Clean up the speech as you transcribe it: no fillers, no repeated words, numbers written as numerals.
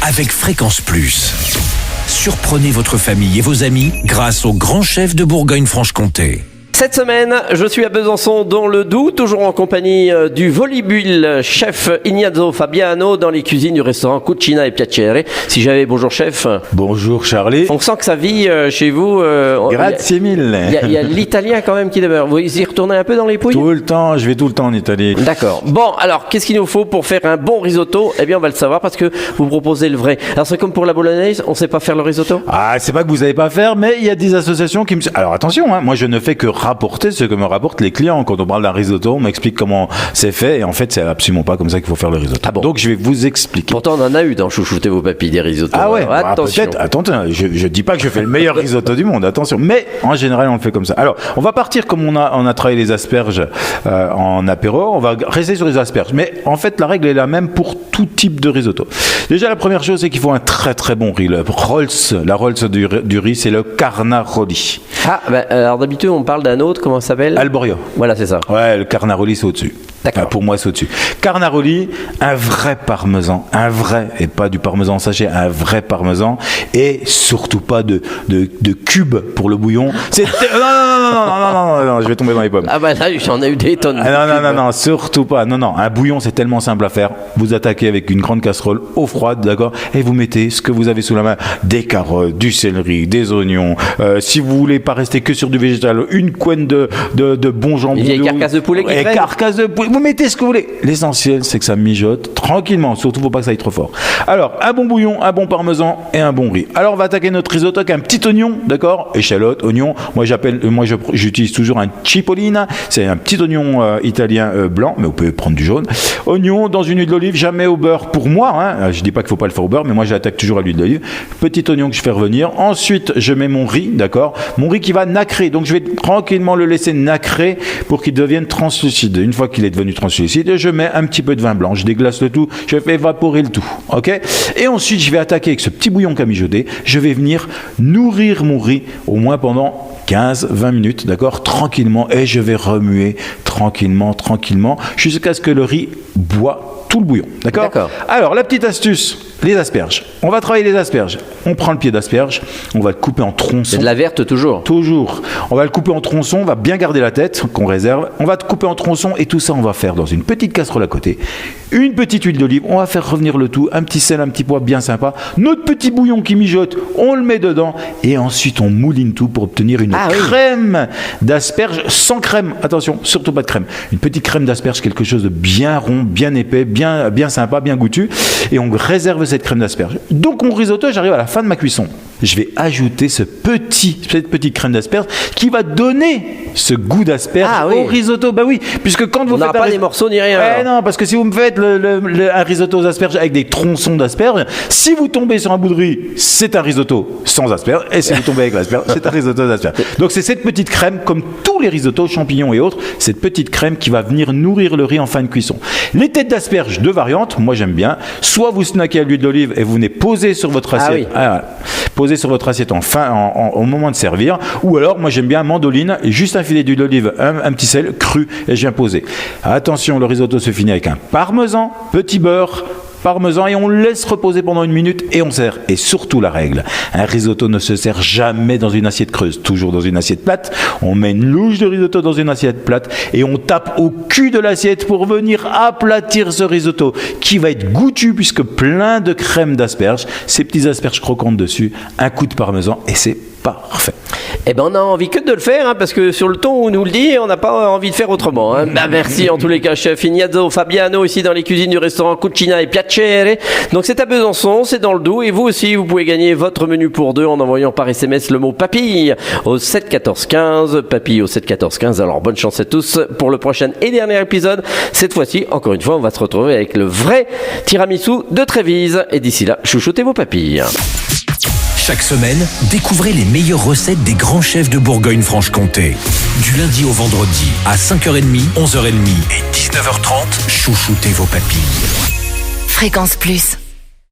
avec Fréquence Plus. Surprenez votre famille et vos amis grâce au grand chef de Bourgogne-Franche-Comté. Cette semaine, je suis à Besançon dans le Doubs, toujours en compagnie du volubile chef Ignazio Fabiano dans les cuisines du restaurant Cucina e Piacere. Si j'avais bonjour chef. Bonjour Charlie. On sent que ça vit chez vous. Grazie mille. Il y a l'italien quand même qui demeure. Vous y retournez un peu dans les pouilles ? Tout le temps, je vais tout le temps en Italie. D'accord. Bon, alors qu'est-ce qu'il nous faut pour faire un bon risotto ? Eh bien, on va le savoir parce que vous proposez le vrai. Alors c'est comme pour la bolognaise, on ne sait pas faire le risotto ? Ah, c'est pas que vous savez pas faire, mais il y a des associations qui me... Alors attention, hein, moi je ne fais que rapporter ce que me rapportent les clients. Quand on parle d'un risotto, on m'explique comment c'est fait et en fait c'est absolument pas comme ça qu'il faut faire le risotto. Ah bon ? Donc je vais vous expliquer. Pourtant on en a eu dans Chouchoutez vos papilles des risottos. Ah ouais, alors, attention. peut-être, attends, je dis pas que je fais le meilleur risotto du monde, attention, mais en général on le fait comme ça. Alors on va partir comme on a travaillé les asperges en apéro, on va rester sur les asperges, mais en fait la règle est la même pour tout type de risotto. Déjà la première chose c'est qu'il faut un très très bon riz. La Rolls du riz, c'est le Carnaroli. Ah, bah, alors d'habitude on parle d'un autre, comment ça s'appelle ? Alborio. Voilà, c'est ça. Ouais, le Carnaroli c'est au-dessus. D'accord. Pour moi c'est au-dessus. Carnaroli, un vrai parmesan, un vrai, et pas du parmesan sachet, un vrai parmesan, et surtout pas de cubes pour le bouillon. C'est non, je vais tomber dans les pommes. Ah bah là j'en ai eu des tonnes. Non, surtout pas. Non, un bouillon c'est tellement simple à faire. Vous attaquez avec une grande casserole eau froide, d'accord, et vous mettez ce que vous avez sous la main, des carottes, du céleri, des oignons. Si vous voulez pas rester que sur du végétal, une couenne de bon jambon. Il y a une carcasse de poulet qui traîne. Carcasse de poulet. Vous mettez ce que vous voulez. L'essentiel, c'est que ça mijote tranquillement. Surtout, faut pas que ça aille trop fort. Alors, un bon bouillon, un bon parmesan et un bon riz. Alors, on va attaquer notre risotto avec un petit oignon, d'accord ? Échalote, oignon. Moi, j'utilise toujours un cipollina. C'est un petit oignon italien blanc, mais vous pouvez prendre du jaune. Oignon dans une huile d'olive, jamais au beurre pour moi. Hein. Je dis pas qu'il faut pas le faire au beurre, mais moi, j'attaque toujours à l'huile d'olive. Petit oignon que je fais revenir. Ensuite, je mets mon riz, d'accord ? Mon riz qui va nacrer. Donc, je vais tranquillement le laisser nacrer pour qu'il devienne translucide. Une fois qu'il est devenu translucide, je mets un petit peu de vin blanc, je déglace le tout, je fais évaporer le tout, ok ? Et ensuite, je vais attaquer avec ce petit bouillon qu'a mijoté, je vais venir nourrir mon riz au moins pendant 15-20 minutes, d'accord ? Tranquillement, et je vais remuer tranquillement, jusqu'à ce que le riz boit tout le bouillon, d'accord ? Alors, la petite astuce, les asperges. On va travailler les asperges. On prend le pied d'asperge, on va le couper en tronçons. C'est de la verte toujours ? Toujours. On va le couper en tronçons, on va bien garder la tête qu'on réserve. On va le couper en tronçons et tout ça, on va faire dans une petite casserole à côté. Une petite huile d'olive, on va faire revenir le tout, un petit sel, un petit poivre bien sympa. Notre petit bouillon qui mijote, on le met dedans et ensuite on mouline tout pour obtenir une crème d'asperges sans crème. Attention, surtout pas de crème. Une petite crème d'asperges, quelque chose de bien rond, bien épais, bien sympa, bien goûtu. Et on réserve cette crème d'asperges. Donc mon risotto, j'arrive à la fin de ma cuisson. Je vais ajouter cette petite crème d'asperges qui va donner ce goût d'asperges au risotto. Bah oui, puisque quand vous faites... On n'aura pas des morceaux ni rien. Ouais, non, parce que si vous me faites un risotto aux asperges avec des tronçons d'asperges, si vous tombez sur un bout de riz, c'est un risotto sans asperges. Et si vous tombez avec l'asperge, c'est un risotto d'asperges. Donc c'est cette petite crème, comme tous les risottos, champignons et autres, cette petite crème qui va venir nourrir le riz en fin de cuisson. Les têtes d'asperges, deux variantes, moi j'aime bien. Soit vous snackez à l'huile d'olive et vous venez poser sur votre assiette. Poser sur votre assiette au moment de servir, ou alors moi j'aime bien mandoline et juste un filet d'huile d'olive, un petit sel cru et je viens poser. Attention, le risotto se finit avec un parmesan, petit beurre, parmesan et on le laisse reposer pendant 1 minute et on sert. Et surtout la règle, un risotto ne se sert jamais dans une assiette creuse, toujours dans une assiette plate. On met une louche de risotto dans une assiette plate et on tape au cul de l'assiette pour venir aplatir ce risotto qui va être goûtu puisque plein de crème d'asperges, ces petites asperges croquantes dessus, un coup de parmesan et c'est parfait. Eh ben on a envie que de le faire parce que sur le ton où on nous le dit, on n'a pas envie de faire autrement. Merci en tous les cas, chef Ignazio Fabiano ici dans les cuisines du restaurant Cucina e Piacere. Donc c'est à Besançon, c'est dans le Doubs et vous aussi vous pouvez gagner votre menu pour deux en envoyant par SMS le mot papille au 7 14 15, papille au 7 14 15. Alors bonne chance à tous pour le prochain et dernier épisode. Cette fois-ci, encore une fois, on va se retrouver avec le vrai tiramisu de Trévise et d'ici là, chouchoutez vos papilles. Chaque semaine, découvrez les meilleures recettes des grands chefs de Bourgogne-Franche-Comté. Du lundi au vendredi, à 5h30, 11h30 et 19h30, chouchoutez vos papilles. Fréquence Plus.